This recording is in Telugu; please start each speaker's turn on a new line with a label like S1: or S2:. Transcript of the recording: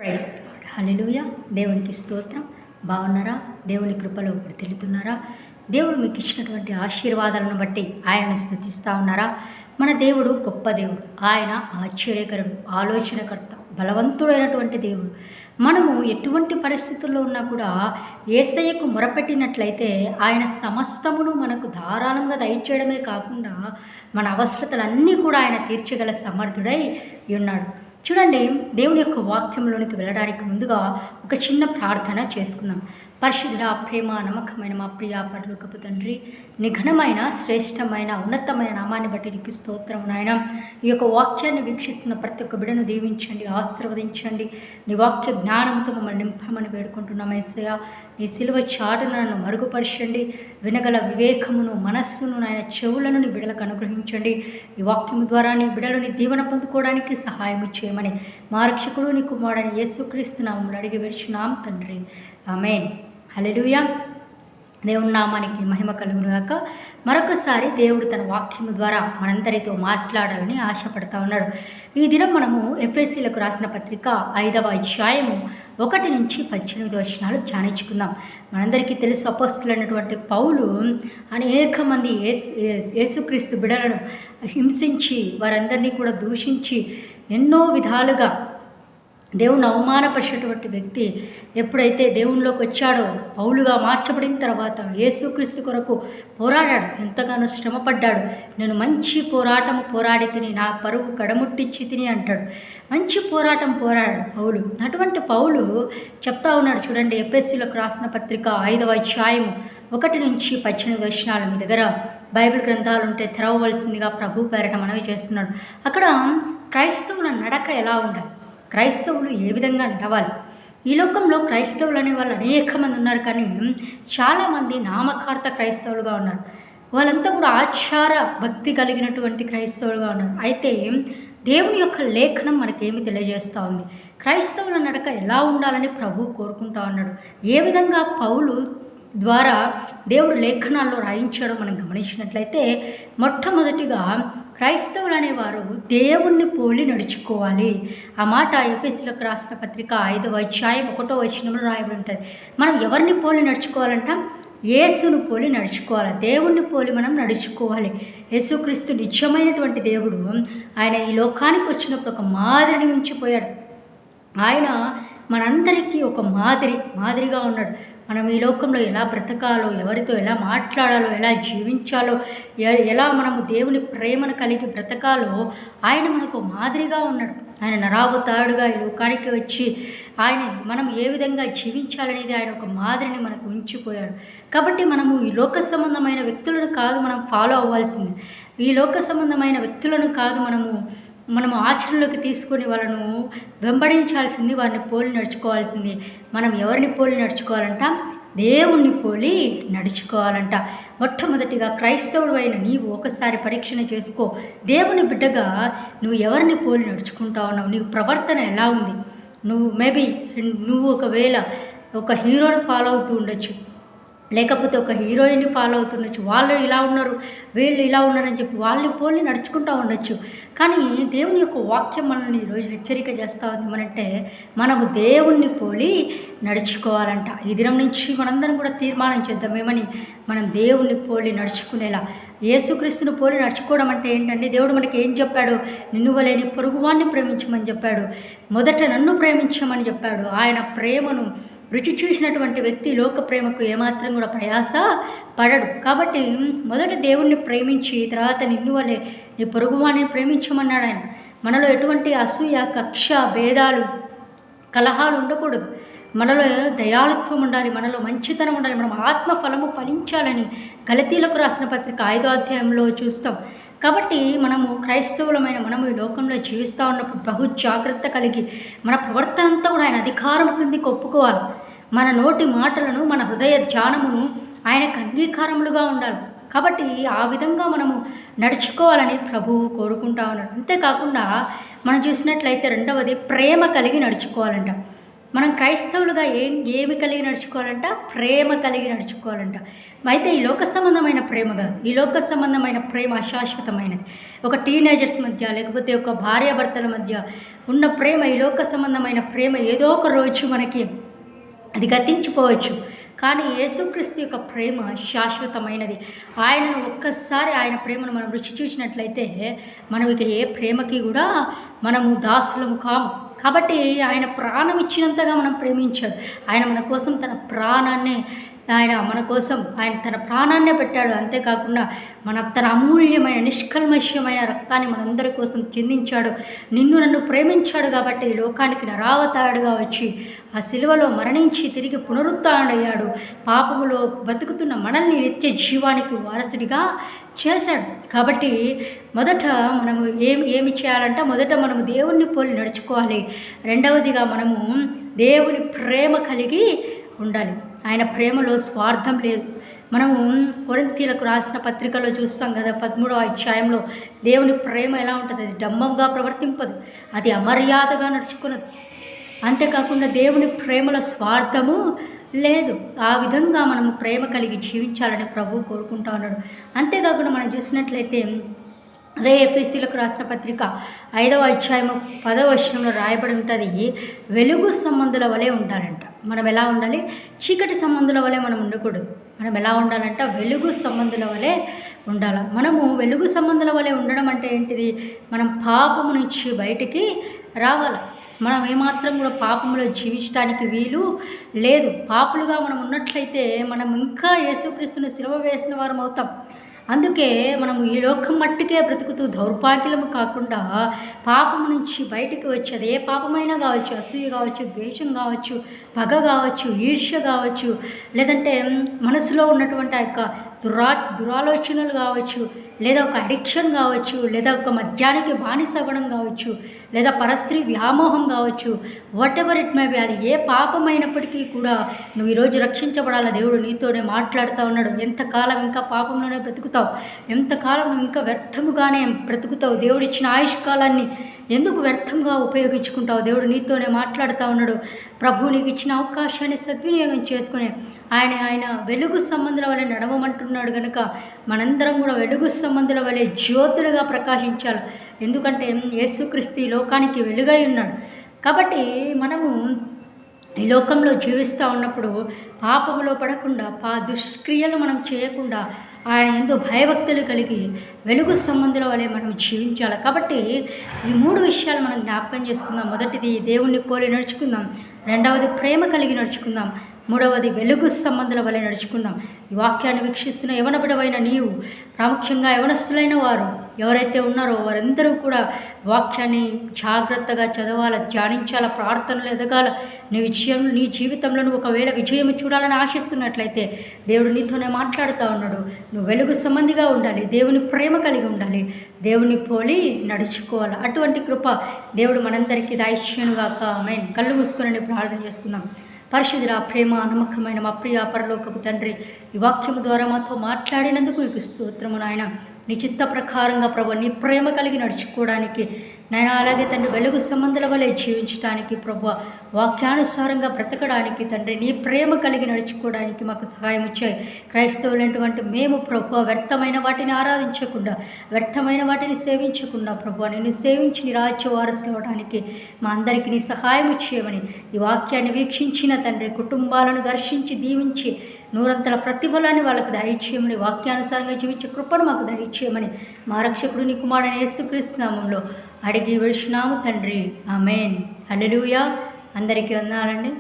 S1: ప్రైజ్ హల్లెలూయా. దేవునికి స్తోత్రం. బాగున్నారా? దేవుని కృపలో తెలుతున్నారా? దేవుడు మీకు ఇచ్చినటువంటి ఆశీర్వాదాలను బట్టి ఆయనను స్తుతిస్తూ ఉన్నారా? మన దేవుడు గొప్ప దేవుడు. ఆయన ఆశ్చర్యకరుడు, ఆలోచనకర్త, బలవంతుడైనటువంటి దేవుడు. మనము ఎటువంటి పరిస్థితుల్లో ఉన్నా కూడా యేసయ్యకు మొరపెట్టినట్లయితే ఆయన సమస్తమును మనకు ధారాళంగా దయచేయడమే కాకుండా మన అవసరతలన్నీ కూడా ఆయన తీర్చగల సమర్థుడై ఉన్నాడు. చూడండి, దేవుని యొక్క వాక్యంలోనికి వెళ్ళడానికి ముందుగా ఒక చిన్న ప్రార్థన చేసుకుందాం. పరిశుద్ధ, ప్రేమ, నమ్మకమైన మా ప్రియ పరలోకపు తండ్రి, నీ ఘనమైన, శ్రేష్టమైన, ఉన్నతమైన నామాన్ని బట్టి నీకు స్తోత్రం నాయన. ఈ యొక్క వాక్యాన్ని వీక్షిస్తున్న ప్రతి ఒక్క బిడ్డను దీవించండి, ఆశీర్వదించండి. నీ వాక్య జ్ఞానంతో మమ్మల్ని నింపమని వేడుకుంటున్నాం యేసయ్య. నీ సిలువ చాటును నన్ను మరుగుపరచండి. వినగల వివేకమును, మనస్సును, నాయన చెవులను నీ బిడ్డలకు అనుగ్రహించండి. ఈ వాక్యము ద్వారా నీ బిడ్డలని దీవెన పొందుకోవడానికి సహాయం చేయమని మా రక్షకుడు నీ కుమారుడైన యేసుక్రీస్తు నామములో అడిగి వేడుచున్నాం తండ్రి, ఆమేన్. హల్లెలూయా. దేవుని నామానికి మహిమ కలుగునుగాక. మరొకసారి దేవుడు తన వాక్యము ద్వారా మనందరితో మాట్లాడాలని ఆశపడతా ఉన్నాడు. ఈ దినం మనము ఎఫెసీలకు రాసిన పత్రిక 5వ అధ్యాయము 1 నుంచి 18 వచనాలు ధ్యానించుకుందాం. మనందరికీ తెలుసు, అపోస్తులైనటువంటి పౌలు అనేక మంది యేసుక్రీస్తు బిడ్డలను హింసించి వారందరినీ కూడా దూషించి ఎన్నో విధాలుగా దేవుని అవమానపరిచినటువంటి వ్యక్తి ఎప్పుడైతే దేవునిలోకి వచ్చాడో, పౌలుగా మార్చబడిన తర్వాత యేసుక్రీస్తు కొరకు పోరాడాడు, ఎంతగానో శ్రమపడ్డాడు. నేను మంచి పోరాటం పోరాడి తిని, నా పరువు కడముట్టించి తిని అంటాడు. మంచి పోరాటం పోరాడాడు పౌలు. అటువంటి పౌలు చెప్తా ఉన్నాడు. చూడండి, ఎఫెసీయులకు రాసిన పత్రిక 5వ అధ్యాయము 1 నుంచి 18 వచనాలు. మీ దగ్గర బైబిల్ గ్రంథాలు ఉంటే తెరవవలసిందిగా ప్రభు పేరట మనవి చేస్తున్నాడు. అక్కడ క్రైస్తవుల నడక ఎలా ఉండాలి, క్రైస్తవులు ఏ విధంగా నడవాలి. ఈ లోకంలో క్రైస్తవులు అనే వాళ్ళు అనేక మంది ఉన్నారు, కానీ చాలామంది నామకార్థ క్రైస్తవులుగా ఉన్నారు. వాళ్ళంతా కూడా ఆచార భక్తి కలిగినటువంటి క్రైస్తవులుగా ఉన్నారు. అయితే దేవుని యొక్క లేఖనం మనకేమి తెలియజేస్తూ ఉంది, క్రైస్తవుల నడక ఎలా ఉండాలని ప్రభు కోరుకుంటా ఉన్నాడు. ఏ విధంగా పౌలు ద్వారా దేవుడు లేఖనాల్లో రాయించాడో మనం గమనించినట్లయితే, మొట్టమొదటిగా క్రైస్తవులు అనేవారు దేవుణ్ణి పోలి నడుచుకోవాలి. ఆ మాట ఎఫెసీయులకు రాసిన పత్రిక 5వ అధ్యాయం 1వ వచనంలో రాయబడి ఉంటుంది. మనం ఎవరిని పోలి నడుచుకోవాలంట? యేసును పోలి నడుచుకోవాలి. దేవుణ్ణి పోలి మనం నడుచుకోవాలి. యేసుక్రీస్తు నిజమైనటువంటి దేవుడు. ఆయన ఈ లోకానికి వచ్చినప్పుడు ఒక మాదిరిని ఉంచిపోయాడు. ఆయన మనందరికీ ఒక మాదిరిగా ఉన్నాడు. మనం ఈ లోకంలో ఎలా బ్రతకాలో, ఎవరితో ఎలా మాట్లాడాలో, ఎలా జీవించాలో, ఎలా మనము దేవుని ప్రేమను కలిగి బ్రతకాలో ఆయన మనకు మాదిరిగా ఉన్నాడు. ఆయన నరావతారుడుగా ఈ లోకానికి వచ్చి మనం ఏ విధంగా జీవించాలనేది ఆయన ఒక మాదిరిని మనకు ఉంచిపోయాడు. కాబట్టి మనము ఈ లోక సంబంధమైన వ్యక్తులను కాదు మనం ఫాలో అవ్వాల్సింది. ఈ లోక సంబంధమైన వ్యక్తులను కాదు మనము ఆచరణలోకి తీసుకొని వాళ్ళను వెంబడించాల్సింది, వారిని పోలి నడుచుకోవాల్సింది. మనం ఎవరిని పోలి నడుచుకోవాలంట? దేవుణ్ణి పోలి నడుచుకోవాలంట. మొట్టమొదటిగా క్రైస్తవుడు అయిన నీవు ఒకసారి పరీక్షణ చేసుకో. దేవుని బిడ్డగా నువ్వు ఎవరిని పోలి నడుచుకుంటా ఉన్నావు? నీకు ప్రవర్తన ఎలా ఉంది? నువ్వు ఒకవేళ ఒక హీరోని ఫాలో అవుతూ ఉండొచ్చు, లేకపోతే ఒక హీరోయిన్ని ఫాలో అవుతుండొచ్చు. వాళ్ళు ఇలా ఉన్నారు, వీళ్ళు ఇలా ఉన్నారని చెప్పి వాళ్ళని పోలి నడుచుకుంటూ ఉండొచ్చు. కానీ దేవుని యొక్క వాక్యం మనల్ని ఈరోజు హెచ్చరిక చేస్తూ ఉంది. ఏమనంటే, మనము దేవుణ్ణి పోలి నడుచుకోవాలంట. ఈ దినం నుంచి మనందరం కూడా తీర్మానం చేద్దాం ఏమని, మనం దేవుణ్ణి పోలి నడుచుకునేలా. యేసుక్రీస్తుని పోలి నడుచుకోవడం అంటే ఏంటంటే, దేవుడు మనకి ఏం చెప్పాడు? నిన్ను వలె నీ పొరుగువాన్ని ప్రేమించమని చెప్పాడు. మొదట నన్ను ప్రేమించమని చెప్పాడు. ఆయన ప్రేమను రుచి చూసినటువంటి వ్యక్తి లోక ప్రేమకు ఏమాత్రం కూడా ప్రయాస పడడు. కాబట్టి మొదట దేవుణ్ణి ప్రేమించి తర్వాత నిన్ను వలె నీ పొరుగువాన్ని ప్రేమించమన్నాడు ఆయన. మనలో ఎటువంటి అసూయ, కక్ష, భేదాలు, కలహాలు ఉండకూడదు. మనలో దయాళుత్వం ఉండాలి, మనలో మంచితనం ఉండాలి, మనం ఆత్మఫలము ఫలించాలని గలతీలకు రాసిన పత్రిక 5వ అధ్యాయంలో చూస్తాం. కాబట్టి మనము క్రైస్తవులమైన మనము ఈ లోకంలో జీవిస్తూ ఉన్నప్పుడు బహు జాగ్రత్త కలిగి మన ప్రవర్తన అంతా కూడా ఆయన అధికారం క్రిందికి ఒప్పుకోవాలి. మన నోటి మాటలను, మన హృదయ ధ్యానమును ఆయనకు అంగీకారములుగా ఉండాలి. కాబట్టి ఆ విధంగా మనము నడుచుకోవాలని ప్రభువు కోరుకుంటా ఉన్నాడు. అంతేకాకుండా మనం చూసినట్లయితే రెండవది, ప్రేమ కలిగి నడుచుకోవాలంట. మనం క్రైస్తవులుగా ఏమి కలిగి నడుచుకోవాలంట? ప్రేమ కలిగి నడుచుకోవాలంట. అయితే ఈ లోక సంబంధమైన ప్రేమ కాదు. ఈ లోక సంబంధమైన ప్రేమ అశాశ్వతమైనది. ఒక టీనేజర్స్ మధ్య లేకపోతే ఒక భార్యాభర్తల మధ్య ఉన్న ప్రేమ, ఈ లోక సంబంధమైన ప్రేమ ఏదో ఒక రోజు మనకి అది గతించిపోవచ్చు. కానీ యేసుక్రీస్తు యొక్క ప్రేమ శాశ్వతమైనది. ఆయనను ఒక్కసారి ఆయన ప్రేమను మనం రుచి చూసినట్లయితే మనం ఇక ఏ ప్రేమకి కూడా మనము దాసులము కాము. కాబట్టి ఆయన ప్రాణం ఇచ్చినంతగా మనం ప్రేమించాడు. ఆయన మన కోసం తన ప్రాణాన్నే పెట్టాడు. అంతేకాకుండా తన అమూల్యమైన నిష్కల్మష్యమైన రక్తాన్ని మనందరి కోసం చిందించాడు. నిన్ను నన్ను ప్రేమించాడు కాబట్టి లోకానికి నరావతారుడుగా వచ్చి ఆ శిలువలో మరణించి తిరిగి పునరుత్థానుడయ్యాడు. పాపములో బతుకుతున్న మనల్ని నిత్య జీవానికి వారసుడిగా చేశాడు. కాబట్టి మొదట మనము ఏమి చేయాలంటే, మొదట మనము దేవుణ్ణి పోలి నడుచుకోవాలి. రెండవదిగా మనము దేవుని ప్రేమ కలిగి ఉండాలి. ఆయన ప్రేమలో స్వార్థం లేదు. మనము కొరింథీయులకు రాసిన పత్రికలో చూస్తాం కదా, 13వ అధ్యాయంలో దేవుని ప్రేమ ఎలా ఉంటుంది? అది డంబంగా ప్రవర్తింపదు, అది అమర్యాదగా నడుచుకున్నది. అంతేకాకుండా దేవుని ప్రేమలో స్వార్థము లేదు. ఆ విధంగా మనము ప్రేమ కలిగి జీవించాలని ప్రభువు కోరుకుంటా ఉన్నాడు. అంతేకాకుండా మనం చూసినట్లయితే అదే ఎఫెసీయులకు రాసిన పత్రిక 5వ అధ్యాయము 10వ వచనంలో రాయబడి ఉంటుంది, వెలుగు సంబంధుల వలె ఉండాలంట. మనం ఎలా ఉండాలి? చీకటి సంబంధుల వలె మనం ఉండకూడదు. మనం ఎలా ఉండాలంట? వెలుగు సంబంధుల వలె ఉండాలి. మనము వెలుగు సంబంధుల వలె ఉండడం అంటే ఏంటిది? మనం పాపము నుంచి బయటికి రావాలి. మనం ఏమాత్రం కూడా పాపంలో జీవించడానికి వీలు లేదు. పాపులుగా మనం ఉన్నట్లయితే మనం ఇంకా యేసుక్రీస్తుని సిలువ వేసిన వారం అవుతాం. అందుకే మనము ఈ లోకం మట్టుకే బ్రతుకుతూ దౌర్భాగ్యము కాకుండా పాపం నుంచి బయటికి వచ్చేది ఏ పాపమైనా కావచ్చు, అసూయ కావచ్చు, ద్వేషం కావచ్చు, పగ కావచ్చు, ఈర్ష్య కావచ్చు, లేదంటే మనసులో ఉన్నటువంటి ఆ యొక్క దురాలోచనలు కావచ్చు, లేదా ఒక అడిక్షన్ కావచ్చు, లేదా ఒక మద్యానికి బానిస అవ్వడం కావచ్చు, లేదా పరస్త్రీ వ్యామోహం కావచ్చు, what ever it may be, అది ఏ పాపమైనప్పటికీ కూడా నువ్వు ఈరోజు రక్షించబడాల. దేవుడు నీతోనే మాట్లాడుతూ ఉన్నాడు. ఎంతకాలం ఇంకా పాపంలోనే బ్రతుకుతావు? ఎంతకాలం నువ్వు ఇంకా వ్యర్థముగానే బ్రతుకుతావు? దేవుడు ఇచ్చిన ఆయుష్ కాలాన్ని ఎందుకు వ్యర్థంగా ఉపయోగించుకుంటావు? దేవుడు నీతోనే మాట్లాడుతూ ఉన్నాడు. ప్రభు నీకు ఇచ్చిన అవకాశాన్ని సద్వినియోగం చేసుకుని ఆయన వెలుగు సంబంధుల వలె నడవమంటున్నాడు కనుక మనందరం కూడా వెలుగు సంబంధుల వలె జ్యోతులుగా ప్రకాశించాలి. ఎందుకంటే యేసుక్రీస్తు లోకానికి వెలుగై ఉన్నాడు. కాబట్టి మనము ఈ లోకంలో జీవిస్తూ ఉన్నప్పుడు పాపములో పడకుండా, దుష్క్రియలు మనం చేయకుండా ఆయన ఎంతో భయభక్తులు కలిగి వెలుగు సంబంధుల వలె మనం జీవించాలి. కాబట్టి ఈ 3 విషయాలు మనం జ్ఞాపకం చేసుకుందాం. మొదటిది దేవుణ్ణి పోలి నడుచుకుందాం, రెండవది ప్రేమ కలిగి నడుచుకుందాం, మూడవది వెలుగు సంబంధుల వలె నడుచుకుందాం. ఈ వాక్యాన్ని వీక్షిస్తున్న యవనబిడవైన నీవు, ప్రాముఖ్యంగా యవనస్తులైన వారు ఎవరైతే ఉన్నారో వారందరూ కూడా వాక్యాన్ని జాగ్రత్తగా చదవాల, ధ్యానించాల, ప్రార్థనలు ఎదగాల. నీ జీవితంలో నువ్వు ఒకవేళ విజయం చూడాలని ఆశిస్తున్నట్లయితే దేవుడు నీతోనే మాట్లాడుతూ ఉన్నాడు. నువ్వు వెలుగు సంబంధిగా ఉండాలి, దేవుని ప్రేమ కలిగి ఉండాలి, దేవుని పోలి నడుచుకోవాలి. అటువంటి కృప దేవుడు మనందరికీ దయచేయునుగాక. ఆమేన్. కళ్ళు మూసుకొని ప్రార్థన చేసుకుందాం. పరిశుద్ధుడా, ప్రేమ నమ్మకమైన మా ప్రియ పరలోకపు తండ్రి, ఈ వాక్యము ద్వారా మాతో మాట్లాడినందుకు నీకు స్తోత్రము నాయన. నీ చిత్త ప్రకారంగా ప్రభు నీ ప్రేమ కలిగి నడుచుకోవడానికి నాయన, అలాగే తండ్రి వెలుగు సంబంధుల వలె జీవించడానికి ప్రభు, వాక్యానుసారంగా బ్రతకడానికి తండ్రి నీ ప్రేమ కలిగి నడుచుకోవడానికి మాకు సహాయం ఇచ్చాయి. క్రైస్తవులైనటువంటి మేము ప్రభు వ్యర్థమైన వాటిని ఆరాధించకుండా, వ్యర్థమైన వాటిని సేవించకుండా ప్రభు నేను సేవించి నీ రాజ్య వారసులు అవ్వడానికి మా అందరికీ నీ సహాయం ఇచ్చేయమని, ఈ వాక్యాన్ని వీక్షించిన తండ్రి కుటుంబాలను దర్శించి దీవించి నూరంతల ప్రతిఫలాన్ని వాళ్ళకు దయచేయమని, వాక్యానుసారంగా జీవించే కృపను మాకు దయచేయమని మా రక్షకుడు నీ కుమారుడైన యేసుక్రీస్తు నామములో అడిగి విడిచినాము తండ్రి. ఆమేన్. హల్లెలూయా. అందరికీ వందనాలండి.